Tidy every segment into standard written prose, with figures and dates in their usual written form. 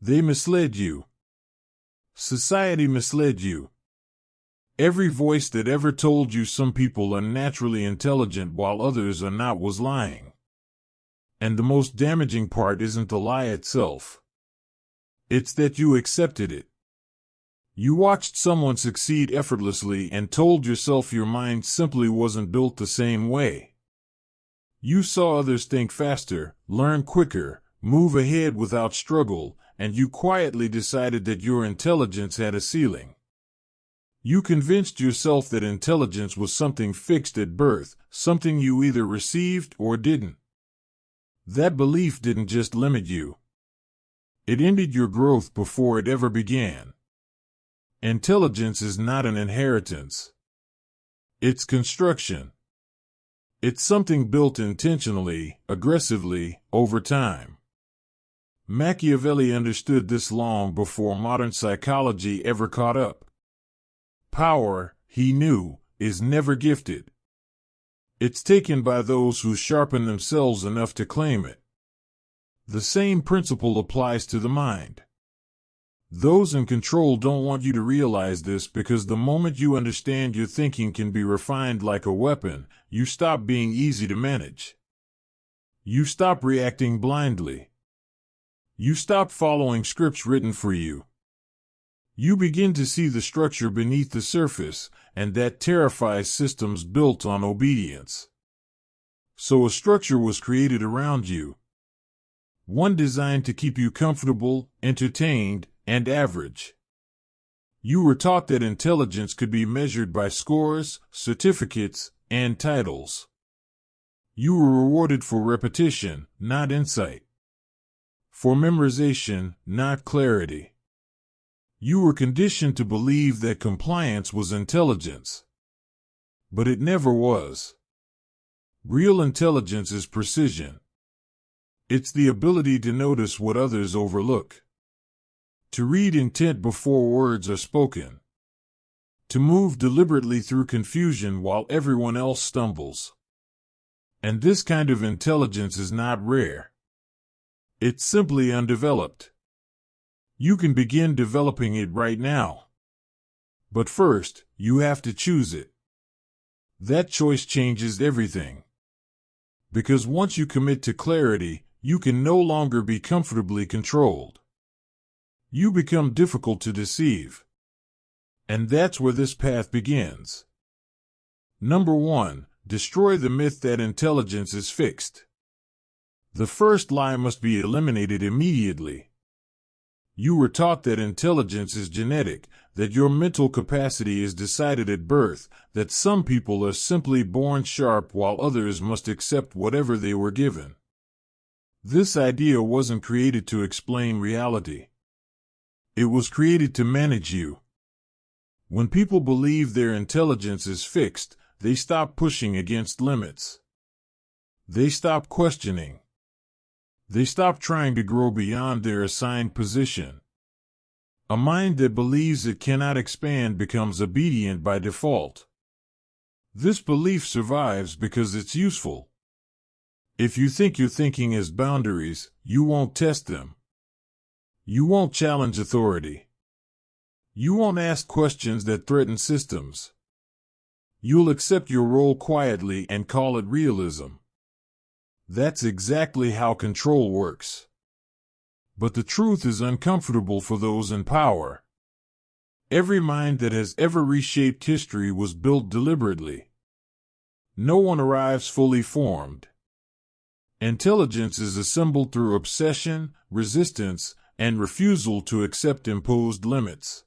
They misled you. Society misled you. Every voice that ever told you some people are naturally intelligent while others are not was lying. And the most damaging part isn't the lie itself. It's that you accepted it. You watched someone succeed effortlessly and told yourself your mind simply wasn't built the same way. You saw others think faster, learn quicker, move ahead without struggle, and you quietly decided that your intelligence had a ceiling. You convinced yourself that intelligence was something fixed at birth, something you either received or didn't. That belief didn't just limit you. It ended your growth before it ever began. Intelligence is not an inheritance. It's construction. It's something built intentionally, aggressively, over time. Machiavelli understood this long before modern psychology ever caught up. Power, he knew, is never gifted. It's taken by those who sharpen themselves enough to claim it. The same principle applies to the mind. Those in control don't want you to realize this because the moment you understand your thinking can be refined like a weapon, you stop being easy to manage. You stop reacting blindly. You stop following scripts written for you. You begin to see the structure beneath the surface, and that terrifies systems built on obedience. So a structure was created around you. One designed to keep you comfortable, entertained, and average. You were taught that intelligence could be measured by scores, certificates, and titles. You were rewarded for repetition, not insight. For memorization, not clarity. You were conditioned to believe that compliance was intelligence. But it never was. Real intelligence is precision. It's the ability to notice what others overlook. To read intent before words are spoken. To move deliberately through confusion while everyone else stumbles. And this kind of intelligence is not rare. It's simply undeveloped. You can begin developing it right now. But first, you have to choose it. That choice changes everything. Because once you commit to clarity, you can no longer be comfortably controlled. You become difficult to deceive. And that's where this path begins. Number 1, destroy the myth that intelligence is fixed. The first lie must be eliminated immediately. You were taught that intelligence is genetic, that your mental capacity is decided at birth, that some people are simply born sharp while others must accept whatever they were given. This idea wasn't created to explain reality. It was created to manage you. When people believe their intelligence is fixed, they stop pushing against limits. They stop questioning. They stop trying to grow beyond their assigned position. A mind that believes it cannot expand becomes obedient by default. This belief survives because it's useful. If you think your thinking has boundaries, you won't test them. You won't challenge authority. You won't ask questions that threaten systems. You'll accept your role quietly and call it realism. That's exactly how control works. But the truth is uncomfortable for those in power. Every mind that has ever reshaped history was built deliberately. No one arrives fully formed. Intelligence is assembled through obsession, resistance, and refusal to accept imposed limits.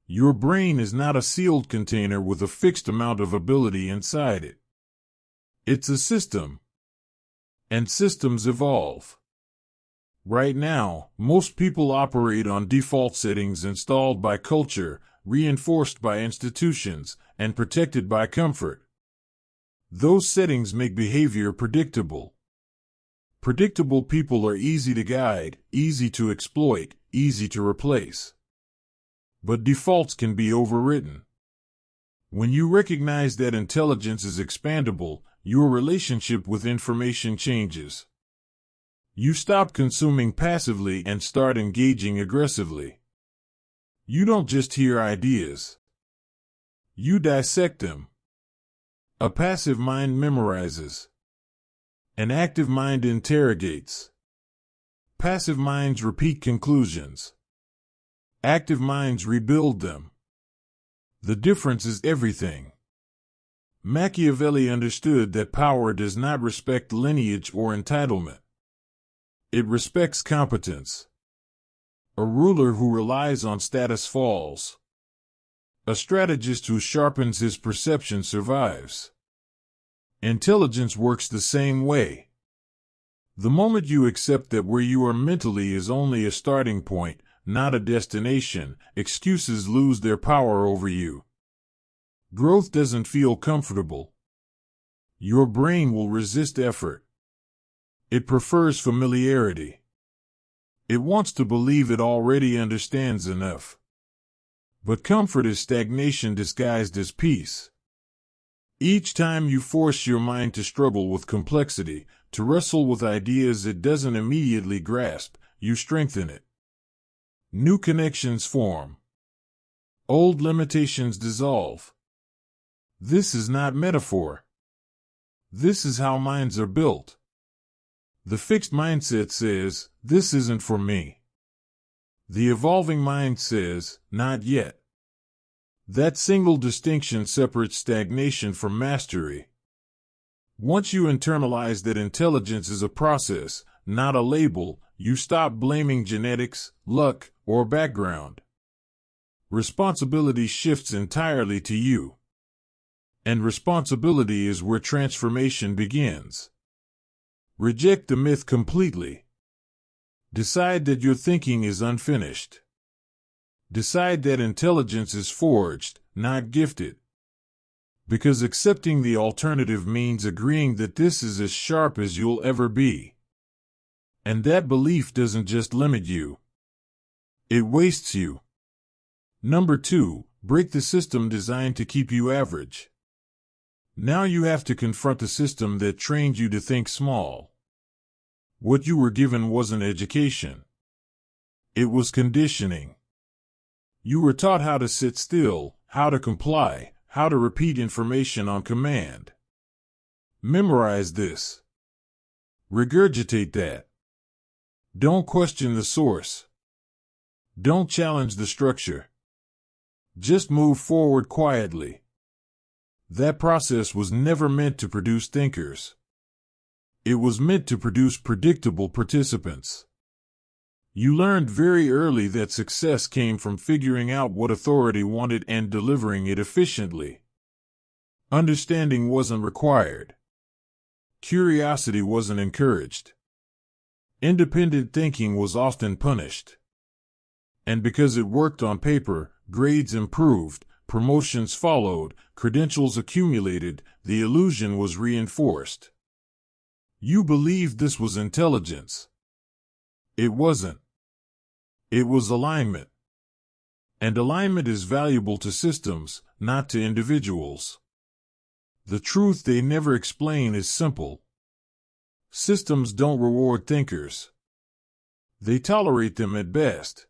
Your brain is not a sealed container with a fixed amount of ability inside it. It's a system. And systems evolve. Right now, most people operate on default settings installed by culture, reinforced by institutions, and protected by comfort. Those settings make behavior predictable. Predictable people are easy to guide, easy to exploit, easy to replace. But defaults can be overwritten. When you recognize that intelligence is expandable, your relationship with information changes. You stop consuming passively and start engaging aggressively. You don't just hear ideas. You dissect them. A passive mind memorizes. An active mind interrogates. Passive minds repeat conclusions. Active minds rebuild them. The difference is everything. Machiavelli understood that power does not respect lineage or entitlement. It respects competence. A ruler who relies on status falls. A strategist who sharpens his perception survives. Intelligence works the same way. The moment you accept that where you are mentally is only a starting point, not a destination, excuses lose their power over you. Growth doesn't feel comfortable. Your brain will resist effort. It prefers familiarity. It wants to believe it already understands enough. But comfort is stagnation disguised as peace. Each time you force your mind to struggle with complexity, to wrestle with ideas it doesn't immediately grasp, you strengthen it. New connections form. Old limitations dissolve. This is not metaphor. This is how minds are built. The fixed mindset says, this isn't for me. The evolving mind says, not yet. That single distinction separates stagnation from mastery. Once you internalize that intelligence is a process, not a label, you stop blaming genetics, luck, or background. Responsibility shifts entirely to you. And responsibility is where transformation begins. Reject the myth completely. Decide that your thinking is unfinished. Decide that intelligence is forged, not gifted. Because accepting the alternative means agreeing that this is as sharp as you'll ever be. And that belief doesn't just limit you. It wastes you. Number 2, break the system designed to keep you average. Now you have to confront the system that trained you to think small. What you were given wasn't education. It was conditioning. You were taught how to sit still, how to comply, how to repeat information on command. Memorize this. Regurgitate that. Don't question the source. Don't challenge the structure. Just move forward quietly. That process was never meant to produce thinkers. It was meant to produce predictable participants. You learned very early that success came from figuring out what authority wanted and delivering it efficiently. Understanding wasn't required. Curiosity wasn't encouraged. Independent thinking was often punished. And because it worked on paper, grades improved, promotions followed, credentials accumulated, the illusion was reinforced. You believed this was intelligence. It wasn't. It was alignment. And alignment is valuable to systems, not to individuals. The truth they never explain is simple. Systems don't reward thinkers. They tolerate them at best.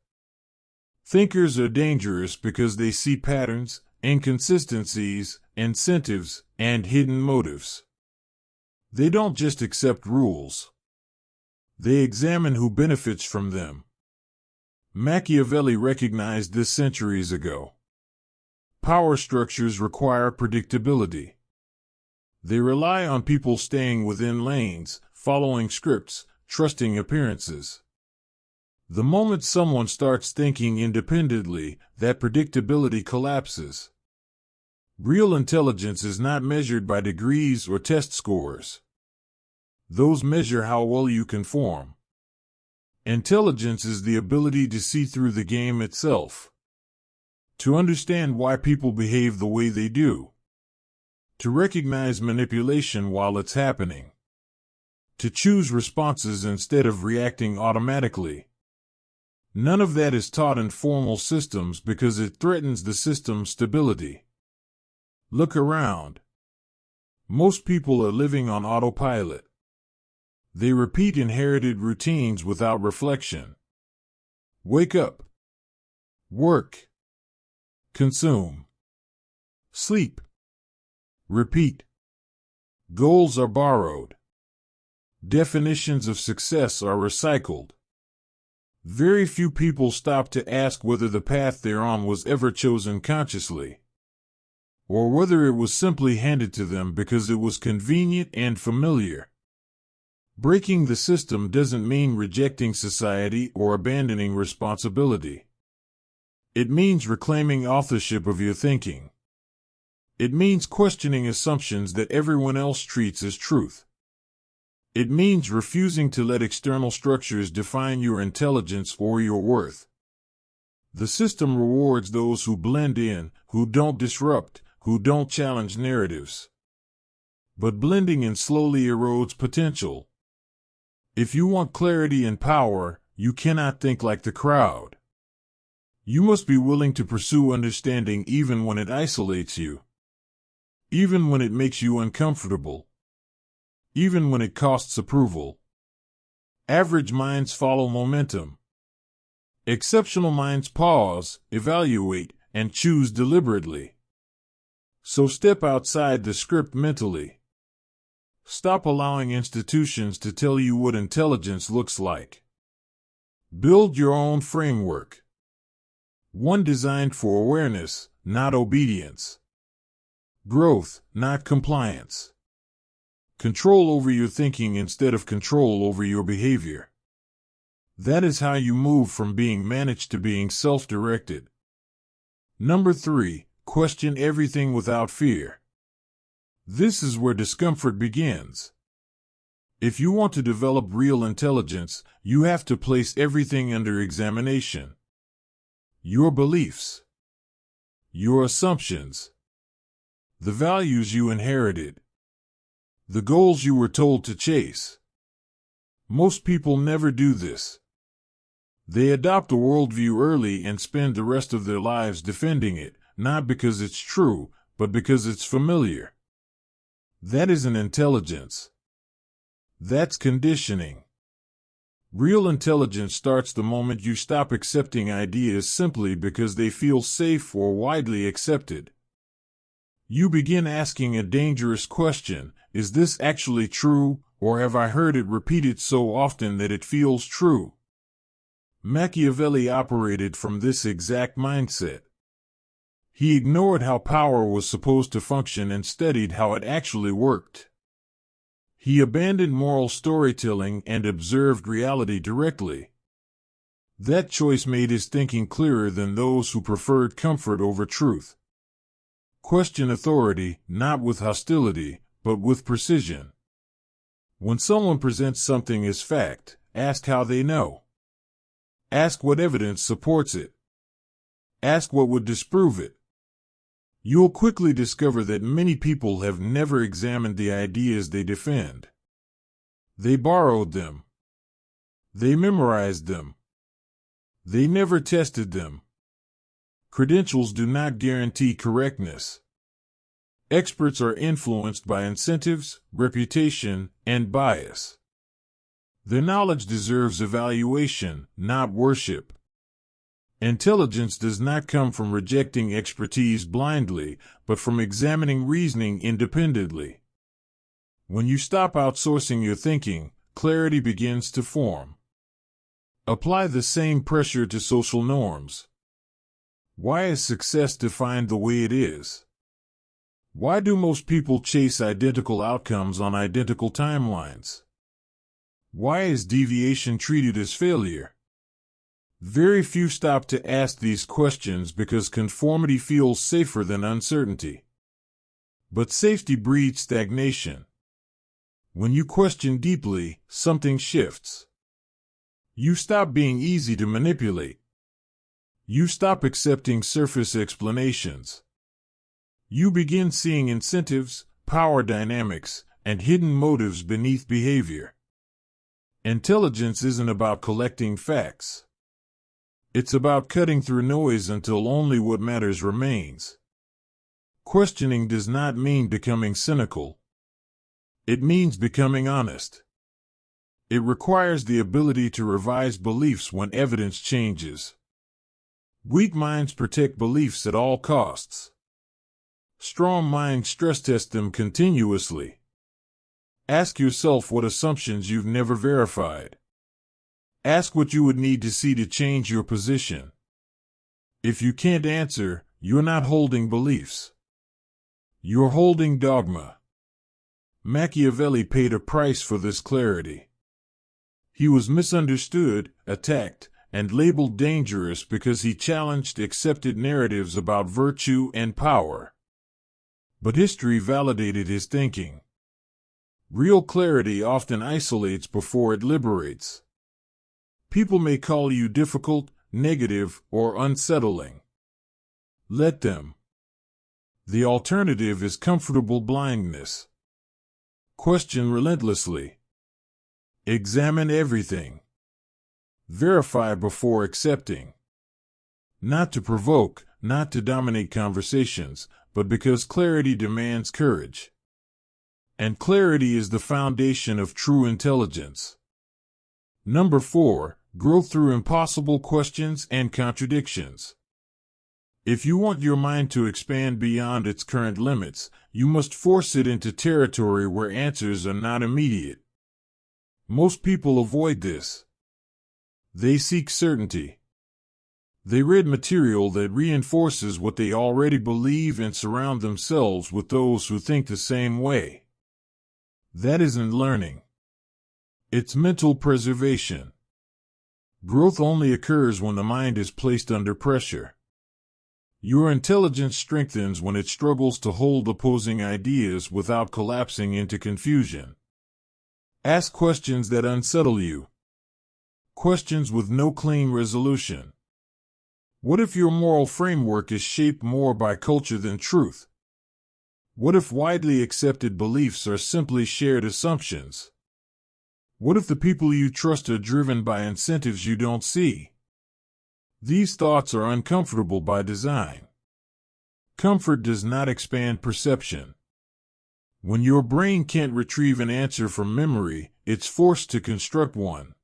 Thinkers are dangerous because they see patterns, inconsistencies, incentives, and hidden motives. They don't just accept rules. They examine who benefits from them. Machiavelli recognized this centuries ago. Power structures require predictability. They rely on people staying within lanes, following scripts, trusting appearances. The moment someone starts thinking independently, that predictability collapses. Real intelligence is not measured by degrees or test scores. Those measure how well you conform. Intelligence is the ability to see through the game itself. To understand why people behave the way they do. To recognize manipulation while it's happening. To choose responses instead of reacting automatically. None of that is taught in formal systems because it threatens the system's stability. Look around. Most people are living on autopilot. They repeat inherited routines without reflection. Wake up. Work. Consume. Sleep. Repeat. Goals are borrowed. Definitions of success are recycled. Very few people stop to ask whether the path they're on was ever chosen consciously, or whether it was simply handed to them because it was convenient and familiar. Breaking the system doesn't mean rejecting society or abandoning responsibility. It means reclaiming authorship of your thinking. It means questioning assumptions that everyone else treats as truth. It means refusing to let external structures define your intelligence or your worth. The system rewards those who blend in, who don't disrupt, who don't challenge narratives. But blending in slowly erodes potential. If you want clarity and power, you cannot think like the crowd. You must be willing to pursue understanding even when it isolates you. Even when it makes you uncomfortable. Even when it costs approval. Average minds follow momentum. Exceptional minds pause, evaluate, and choose deliberately. So step outside the script mentally. Stop allowing institutions to tell you what intelligence looks like. Build your own framework. One designed for awareness, not obedience. Growth, not compliance. Control over your thinking instead of control over your behavior. That is how you move from being managed to being self-directed. Number 3, question everything without fear. This is where discomfort begins. If you want to develop real intelligence, you have to place everything under examination. Your beliefs. Your assumptions. The values you inherited. The goals you were told to chase. Most people never do this. They adopt a worldview early and spend the rest of their lives defending it, not because it's true, but because it's familiar. That isn't intelligence. That's conditioning. Real intelligence starts the moment you stop accepting ideas simply because they feel safe or widely accepted. You begin asking a dangerous question: is this actually true, or have I heard it repeated so often that it feels true? Machiavelli operated from this exact mindset. He ignored how power was supposed to function and studied how it actually worked. He abandoned moral storytelling and observed reality directly. That choice made his thinking clearer than those who preferred comfort over truth. Question authority, not with hostility, but with precision. When someone presents something as fact, ask how they know. Ask what evidence supports it. Ask what would disprove it. You'll quickly discover that many people have never examined the ideas they defend. They borrowed them. They memorized them. They never tested them. Credentials do not guarantee correctness. Experts are influenced by incentives, reputation, and bias. Their knowledge deserves evaluation, not worship. Intelligence does not come from rejecting expertise blindly, but from examining reasoning independently. When you stop outsourcing your thinking, clarity begins to form. Apply the same pressure to social norms. Why is success defined the way it is? Why do most people chase identical outcomes on identical timelines? Why is deviation treated as failure? Very few stop to ask these questions because conformity feels safer than uncertainty. But safety breeds stagnation. When you question deeply, something shifts. You stop being easy to manipulate. You stop accepting surface explanations. You begin seeing incentives, power dynamics, and hidden motives beneath behavior. Intelligence isn't about collecting facts. It's about cutting through noise until only what matters remains. Questioning does not mean becoming cynical. It means becoming honest. It requires the ability to revise beliefs when evidence changes. Weak minds protect beliefs at all costs. Strong minds stress test them continuously. Ask yourself what assumptions you've never verified. Ask what you would need to see to change your position. If you can't answer, you're not holding beliefs. You're holding dogma. Machiavelli paid a price for this clarity. He was misunderstood, attacked, and labeled dangerous because he challenged accepted narratives about virtue and power. But history validated his thinking. Real clarity often isolates before it liberates. People may call you difficult, negative, or unsettling. Let them. The alternative is comfortable blindness. Question relentlessly. Examine everything. Verify before accepting. Not to provoke, not to dominate conversations, but because clarity demands courage. And clarity is the foundation of true intelligence. Number 4, grow through impossible questions and contradictions. If you want your mind to expand beyond its current limits, you must force it into territory where answers are not immediate. Most people avoid this. They seek certainty. They read material that reinforces what they already believe and surround themselves with those who think the same way. That isn't learning. It's mental preservation. Growth only occurs when the mind is placed under pressure. Your intelligence strengthens when it struggles to hold opposing ideas without collapsing into confusion. Ask questions that unsettle you. Questions with no clean resolution. What if your moral framework is shaped more by culture than truth? What if widely accepted beliefs are simply shared assumptions? What if the people you trust are driven by incentives you don't see? These thoughts are uncomfortable by design. Comfort does not expand perception. When your brain can't retrieve an answer from memory, it's forced to construct one.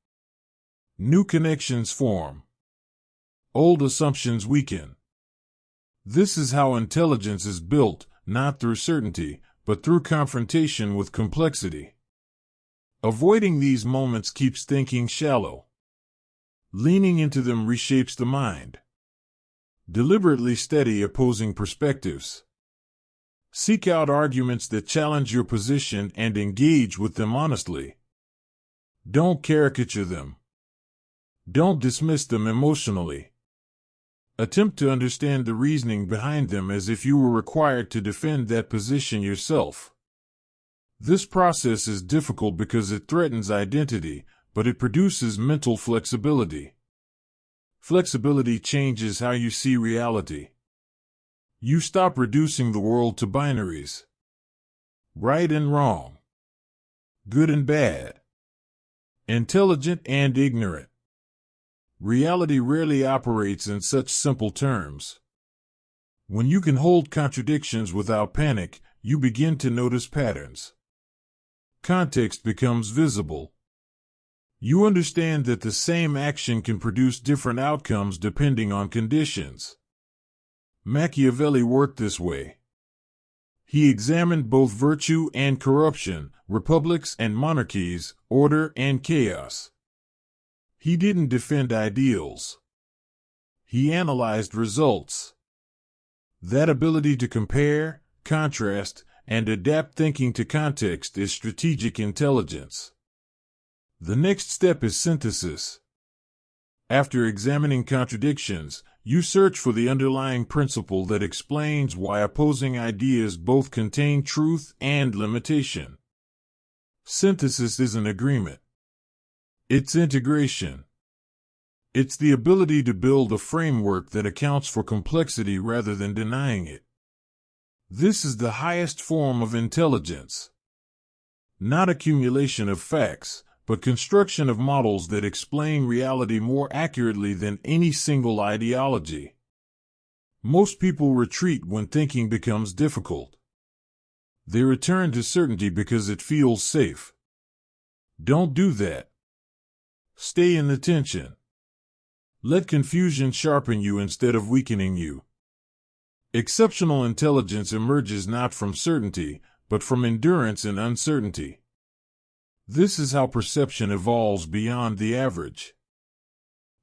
New connections form. Old assumptions weaken. This is how intelligence is built, not through certainty, but through confrontation with complexity. Avoiding these moments keeps thinking shallow. Leaning into them reshapes the mind. Deliberately study opposing perspectives. Seek out arguments that challenge your position and engage with them honestly. Don't caricature them. Don't dismiss them emotionally. Attempt to understand the reasoning behind them as if you were required to defend that position yourself. This process is difficult because it threatens identity, but it produces mental flexibility. Flexibility changes how you see reality. You stop reducing the world to binaries. Right and wrong. Good and bad. Intelligent and ignorant. Reality rarely operates in such simple terms. When you can hold contradictions without panic, you begin to notice patterns. Context becomes visible. You understand that the same action can produce different outcomes depending on conditions. Machiavelli worked this way. He examined both virtue and corruption, republics and monarchies, order and chaos. He didn't defend ideals. He analyzed results. That ability to compare, contrast, and adapt thinking to context is strategic intelligence. The next step is synthesis. After examining contradictions, you search for the underlying principle that explains why opposing ideas both contain truth and limitation. Synthesis isn't agreement. It's integration. It's the ability to build a framework that accounts for complexity rather than denying it. This is the highest form of intelligence. Not accumulation of facts, but construction of models that explain reality more accurately than any single ideology. Most people retreat when thinking becomes difficult. They return to certainty because it feels safe. Don't do that. Stay in the tension. Let confusion sharpen you instead of weakening you. Exceptional intelligence emerges not from certainty, but from endurance in uncertainty. This is how perception evolves beyond the average.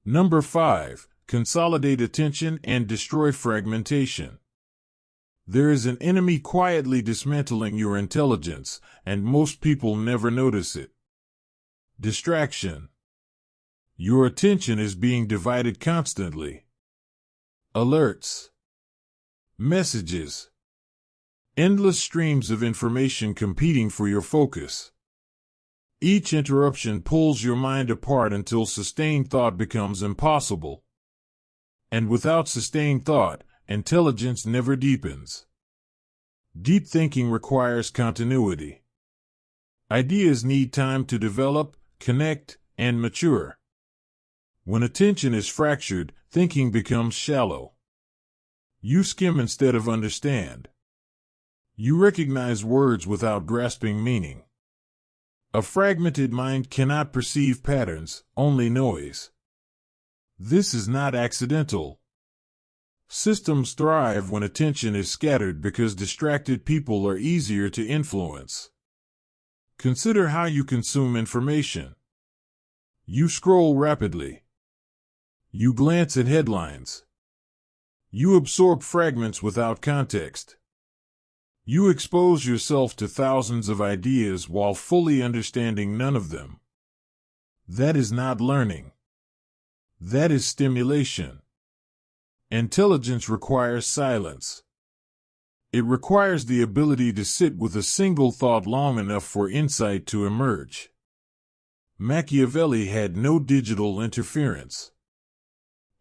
Number 5. Consolidate attention and destroy fragmentation. There is an enemy quietly dismantling your intelligence, and most people never notice it. Distraction. Your attention is being divided constantly. Alerts. Messages. Endless streams of information competing for your focus. Each interruption pulls your mind apart until sustained thought becomes impossible. And without sustained thought, intelligence never deepens. Deep thinking requires continuity. Ideas need time to develop, connect, and mature. When attention is fractured, thinking becomes shallow. You skim instead of understand. You recognize words without grasping meaning. A fragmented mind cannot perceive patterns, only noise. This is not accidental. Systems thrive when attention is scattered because distracted people are easier to influence. Consider how you consume information. You scroll rapidly. You glance at headlines. You absorb fragments without context. You expose yourself to thousands of ideas while fully understanding none of them. That is not learning. That is stimulation. Intelligence requires silence. It requires the ability to sit with a single thought long enough for insight to emerge. Machiavelli had no digital interference.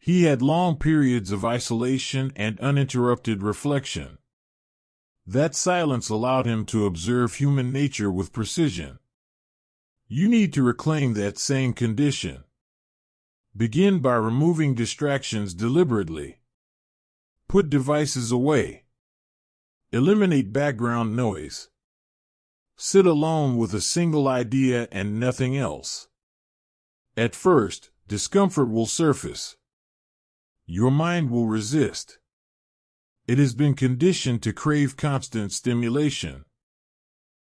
He had long periods of isolation and uninterrupted reflection. That silence allowed him to observe human nature with precision. You need to reclaim that same condition. Begin by removing distractions deliberately. Put devices away. Eliminate background noise. Sit alone with a single idea and nothing else. At first, discomfort will surface. Your mind will resist. It has been conditioned to crave constant stimulation.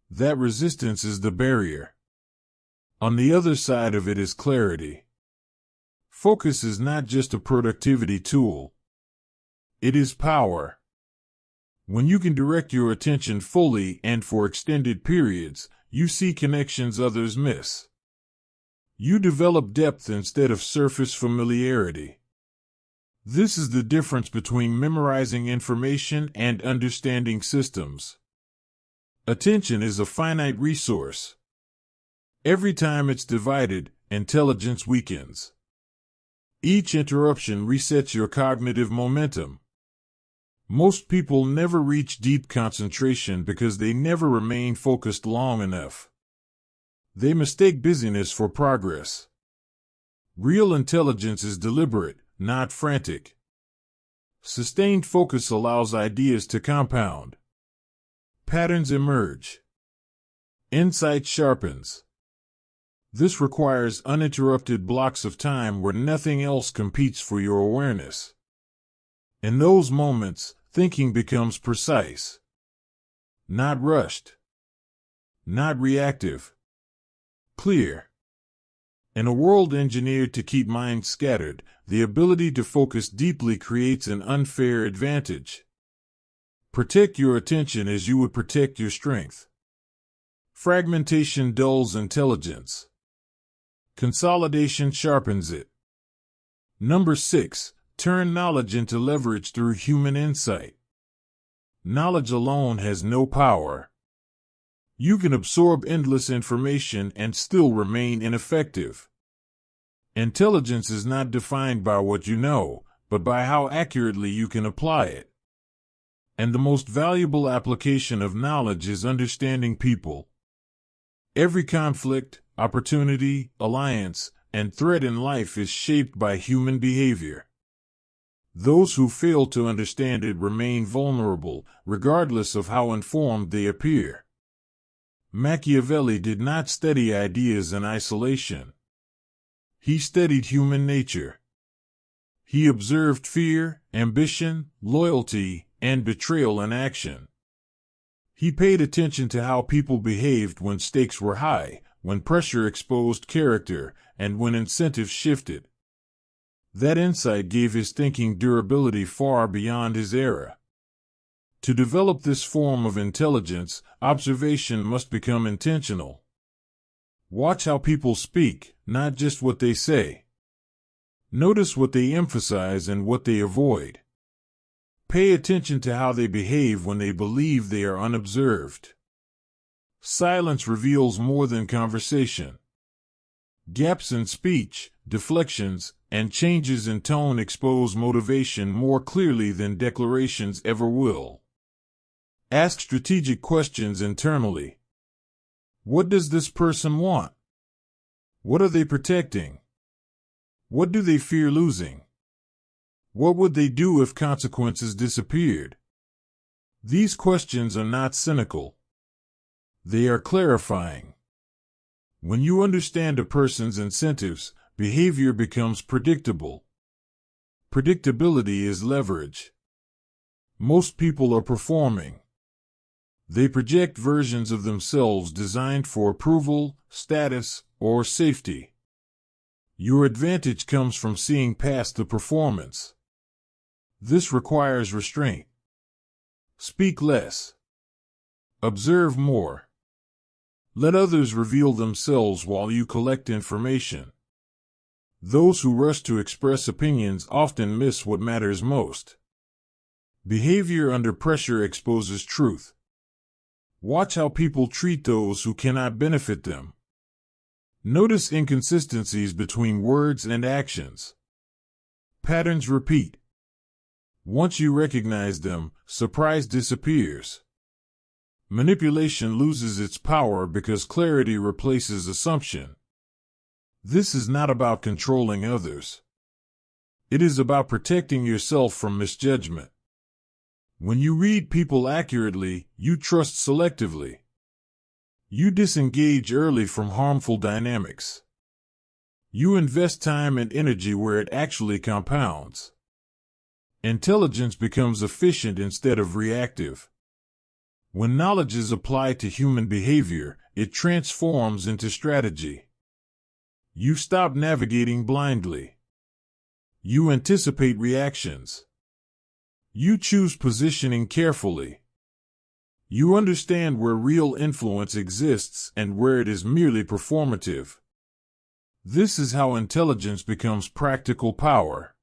That resistance is the barrier. On the other side of it is clarity. Focus is not just a productivity tool. It is power. When you can direct your attention fully and for extended periods, you see connections others miss. You develop depth instead of surface familiarity. This is the difference between memorizing information and understanding systems. Attention is a finite resource. Every time it's divided, intelligence weakens. Each interruption resets your cognitive momentum. Most people never reach deep concentration because they never remain focused long enough. They mistake busyness for progress. Real intelligence is deliberate, not frantic. Sustained focus allows ideas to compound. Patterns emerge. Insight sharpens. This requires uninterrupted blocks of time where nothing else competes for your awareness. In those moments, thinking becomes precise. Not rushed. Not reactive. Clear. In a world engineered to keep minds scattered, the ability to focus deeply creates an unfair advantage. Protect your attention as you would protect your strength. Fragmentation dulls intelligence. Consolidation sharpens it. Number 6. Turn knowledge into leverage through human insight. Knowledge alone has no power. You can absorb endless information and still remain ineffective. Intelligence is not defined by what you know, but by how accurately you can apply it. And the most valuable application of knowledge is understanding people. Every conflict, opportunity, alliance, and threat in life is shaped by human behavior. Those who fail to understand it remain vulnerable, regardless of how informed they appear. Machiavelli did not study ideas in isolation. He studied human nature. He observed fear, ambition, loyalty, and betrayal in action. He paid attention to how people behaved when stakes were high, when pressure exposed character, and when incentives shifted. That insight gave his thinking durability far beyond his era. To develop this form of intelligence, observation must become intentional. Watch how people speak, not just what they say. Notice what they emphasize and what they avoid. Pay attention to how they behave when they believe they are unobserved. Silence reveals more than conversation. Gaps in speech, deflections, and changes in tone expose motivation more clearly than declarations ever will. Ask strategic questions internally. What does this person want? What are they protecting? What do they fear losing? What would they do if consequences disappeared? These questions are not cynical. They are clarifying. When you understand a person's incentives, behavior becomes predictable. Predictability is leverage. Most people are performing. They project versions of themselves designed for approval, status, or safety. Your advantage comes from seeing past the performance. This requires restraint. Speak less. Observe more. Let others reveal themselves while you collect information. Those who rush to express opinions often miss what matters most. Behavior under pressure exposes truth. Watch how people treat those who cannot benefit them. Notice inconsistencies between words and actions. Patterns repeat. Once you recognize them, surprise disappears. Manipulation loses its power because clarity replaces assumption. This is not about controlling others. It is about protecting yourself from misjudgment. When you read people accurately, you trust selectively. You disengage early from harmful dynamics. You invest time and energy where it actually compounds. Intelligence becomes efficient instead of reactive. When knowledge is applied to human behavior, it transforms into strategy. You stop navigating blindly. You anticipate reactions. You choose positioning carefully. You understand where real influence exists and where it is merely performative. This is how intelligence becomes practical power.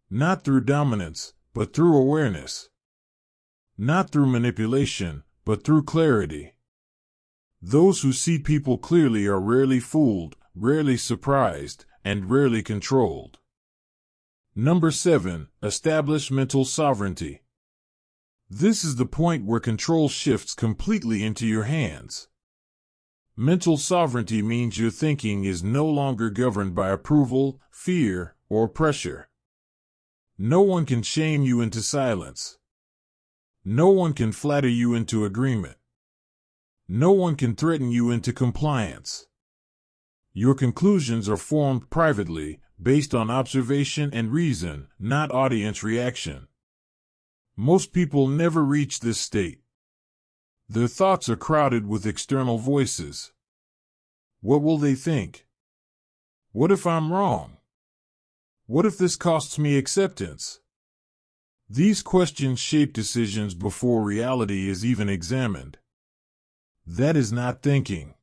Not through dominance, but through awareness. Not through manipulation, but through clarity. Those who see people clearly are rarely fooled, rarely surprised, and rarely controlled. Number 7. Establish mental sovereignty. This is the point where control shifts completely into your hands. Mental sovereignty means your thinking is no longer governed by approval, fear, or pressure. No one can shame you into silence. No one can flatter you into agreement. No one can threaten you into compliance. Your conclusions are formed privately, based on observation and reason, not audience reaction. Most people never reach this state. Their thoughts are crowded with external voices. What will they think? What if I'm wrong? What if this costs me acceptance? These questions shape decisions before reality is even examined. That is not thinking.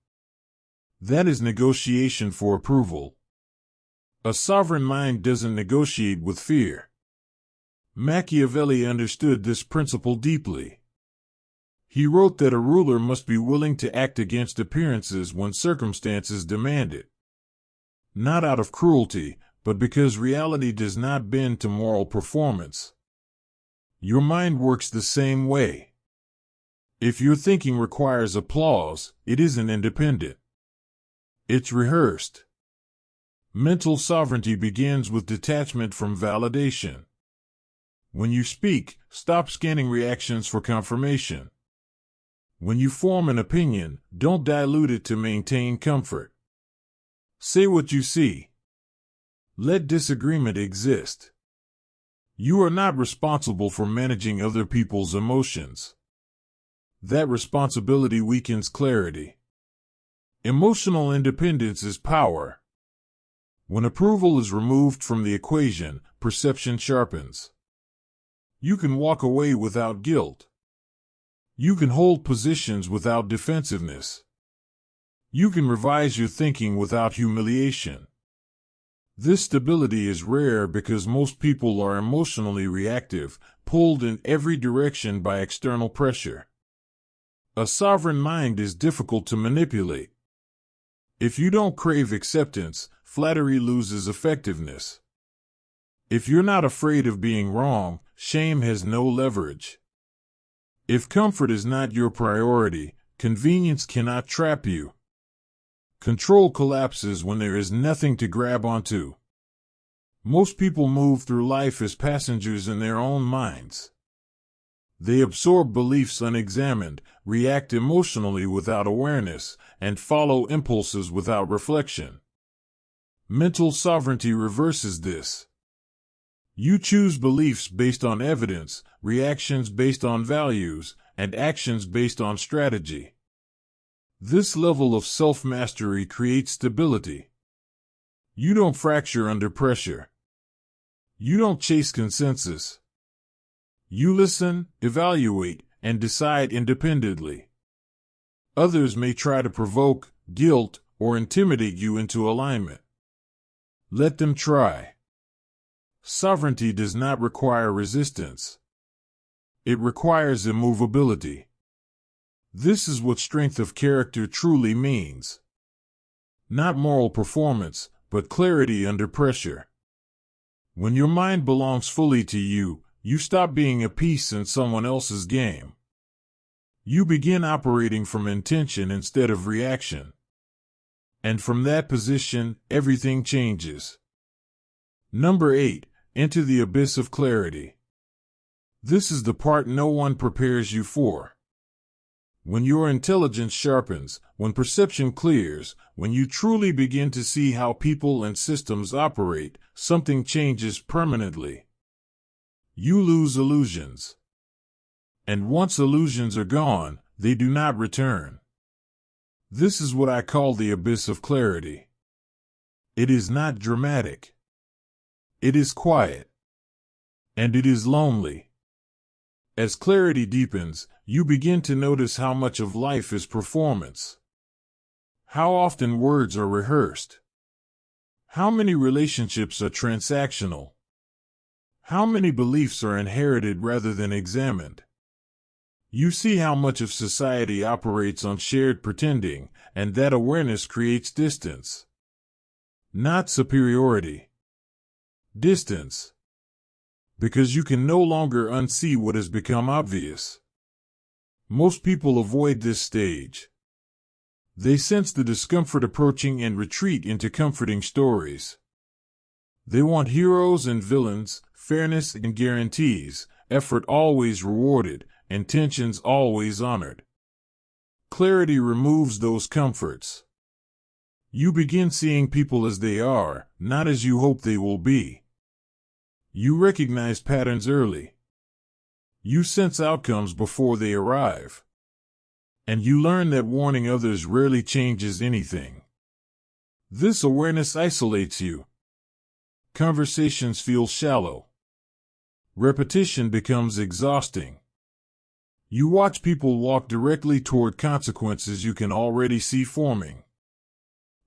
That is negotiation for approval. A sovereign mind doesn't negotiate with fear. Machiavelli understood this principle deeply. He wrote that a ruler must be willing to act against appearances when circumstances demand it. Not out of cruelty, but because reality does not bend to moral performance. Your mind works the same way. If your thinking requires applause, it isn't independent. It's rehearsed. Mental sovereignty begins with detachment from validation. When you speak, stop scanning reactions for confirmation. When you form an opinion, don't dilute it to maintain comfort. Say what you see, Let disagreement exist. You are not responsible for managing other people's emotions. That responsibility weakens clarity. Emotional independence is power. When approval is removed from the equation, perception sharpens. You can walk away without guilt. You can hold positions without defensiveness. You can revise your thinking without humiliation. This stability is rare because most people are emotionally reactive, pulled in every direction by external pressure. A sovereign mind is difficult to manipulate. If you don't crave acceptance, flattery loses effectiveness. If you're not afraid of being wrong, shame has no leverage. If comfort is not your priority, convenience cannot trap you. Control collapses when there is nothing to grab onto. Most people move through life as passengers in their own minds. They absorb beliefs unexamined, react emotionally without awareness, and follow impulses without reflection. Mental sovereignty reverses this. You choose beliefs based on evidence, reactions based on values, and actions based on strategy. This level of self-mastery creates stability. You don't fracture under pressure. You don't chase consensus. You listen, evaluate, and decide independently. Others may try to provoke, guilt, or intimidate you into alignment. Let them try. Sovereignty does not require resistance. It requires immovability. This is what strength of character truly means. Not moral performance, but clarity under pressure. When your mind belongs fully to you, you stop being a piece in someone else's game. You begin operating from intention instead of reaction. And from that position, everything changes. Number 8. Into the abyss of clarity. This is the part no one prepares you for. When your intelligence sharpens, when perception clears, when you truly begin to see how people and systems operate, something changes permanently. You lose illusions. And once illusions are gone, they do not return. This is what I call the abyss of clarity. It is not dramatic. It is quiet. And it is lonely. As clarity deepens, you begin to notice how much of life is performance. How often words are rehearsed. How many relationships are transactional. How many beliefs are inherited rather than examined. You see how much of society operates on shared pretending, and that awareness creates distance. Not superiority. Distance. Because you can no longer unsee what has become obvious. Most people avoid this stage. They sense the discomfort approaching and retreat into comforting stories. They want heroes and villains, fairness and guarantees, effort always rewarded, intentions always honored. Clarity removes those comforts. You begin seeing people as they are, not as you hope they will be. You recognize patterns early. You sense outcomes before they arrive. And you learn that warning others rarely changes anything. This awareness isolates you. Conversations feel shallow. Repetition becomes exhausting. You watch people walk directly toward consequences you can already see forming.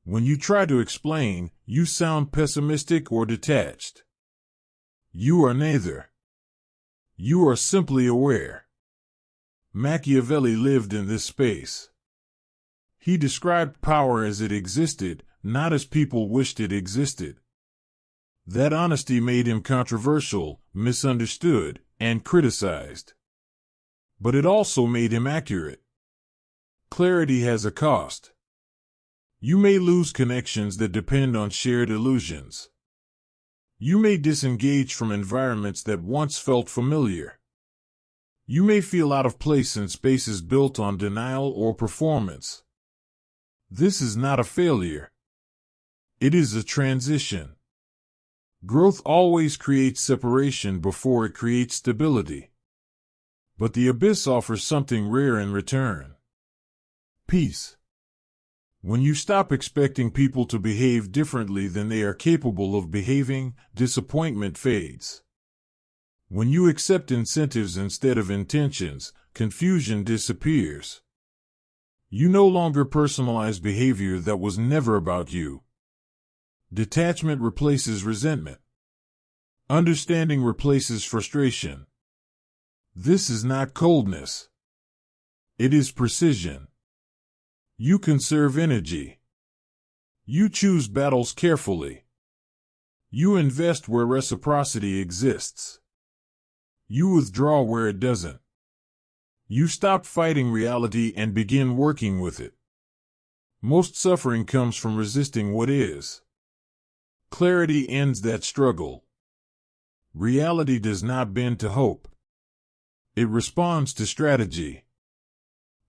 When you try to explain, you sound pessimistic or detached. You are neither. You are simply aware. Machiavelli lived in this space. He described power as it existed, not as people wished it existed. That honesty made him controversial, misunderstood, and criticized. But it also made him accurate. Clarity has a cost. You may lose connections that depend on shared illusions. You may disengage from environments that once felt familiar. You may feel out of place in spaces built on denial or performance. This is not a failure. It is a transition. Growth always creates separation before it creates stability. But the abyss offers something rare in return. Peace. When you stop expecting people to behave differently than they are capable of behaving, disappointment fades. When you accept incentives instead of intentions, confusion disappears. You no longer personalize behavior that was never about you. Detachment replaces resentment. Understanding replaces frustration. This is not coldness. It is precision. You conserve energy. You choose battles carefully. You invest where reciprocity exists. You withdraw where it doesn't. You stop fighting reality and begin working with it. Most suffering comes from resisting what is. Clarity ends that struggle. Reality does not bend to hope. It responds to strategy.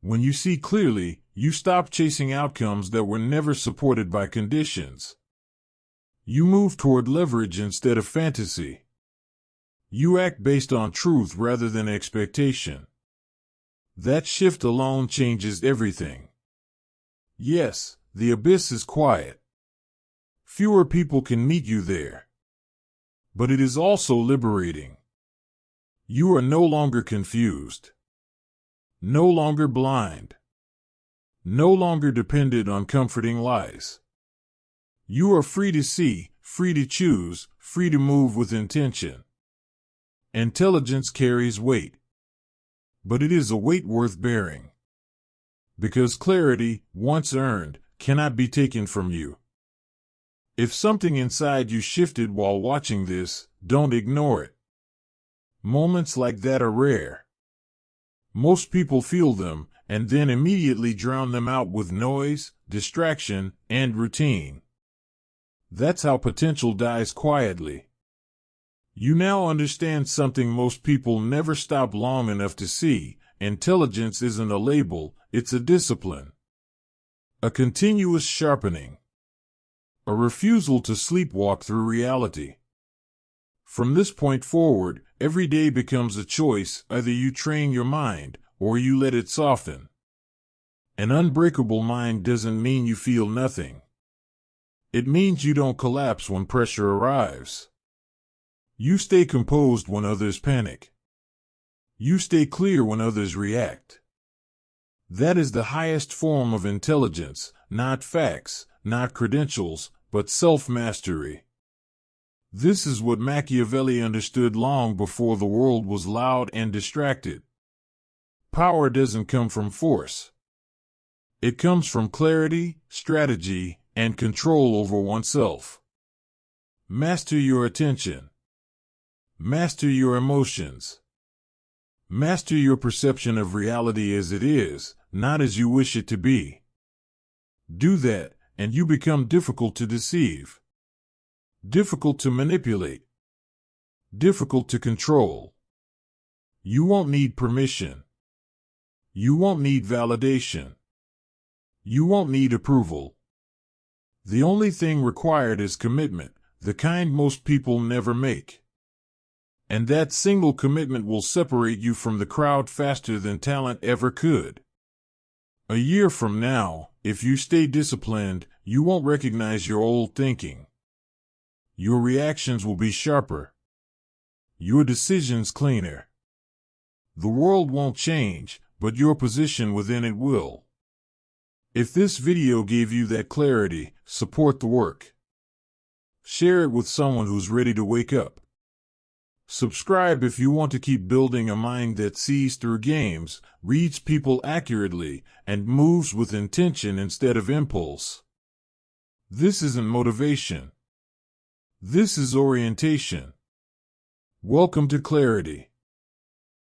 When you see clearly, you stop chasing outcomes that were never supported by conditions. You move toward leverage instead of fantasy. You act based on truth rather than expectation. That shift alone changes everything. Yes, the abyss is quiet. Fewer people can meet you there. But it is also liberating. You are no longer confused. No longer blind. No longer dependent on comforting lies. You are free to see, free to choose, free to move with intention. Intelligence carries weight. But it is a weight worth bearing. Because clarity, once earned, cannot be taken from you. If something inside you shifted while watching this, don't ignore it. Moments like that are rare. Most people feel them, and then immediately drown them out with noise, distraction, and routine. That's how potential dies quietly. You now understand something most people never stop long enough to see. Intelligence isn't a label, it's a discipline. A continuous sharpening. A refusal to sleepwalk through reality. From this point forward, every day becomes a choice. Either you train your mind, or you let it soften. An unbreakable mind doesn't mean you feel nothing. It means you don't collapse when pressure arrives. You stay composed when others panic. You stay clear when others react. That is the highest form of intelligence, not facts, not credentials, but self-mastery. This is what Machiavelli understood long before the world was loud and distracted. Power doesn't come from force. It comes from clarity, strategy, and control over oneself. Master your attention. Master your emotions. Master your perception of reality as it is, not as you wish it to be. Do that, and you become difficult to deceive. Difficult to manipulate. Difficult to control. You won't need permission. You won't need validation. You won't need approval. The only thing required is commitment, the kind most people never make. And that single commitment will separate you from the crowd faster than talent ever could. A year from now, if you stay disciplined, you won't recognize your old thinking. Your reactions will be sharper. Your decisions cleaner. The world won't change, but your position within it will. If this video gave you that clarity, support the work. Share it with someone who's ready to wake up. Subscribe if you want to keep building a mind that sees through games, reads people accurately, and moves with intention instead of impulse. This isn't motivation. This is orientation. Welcome to clarity.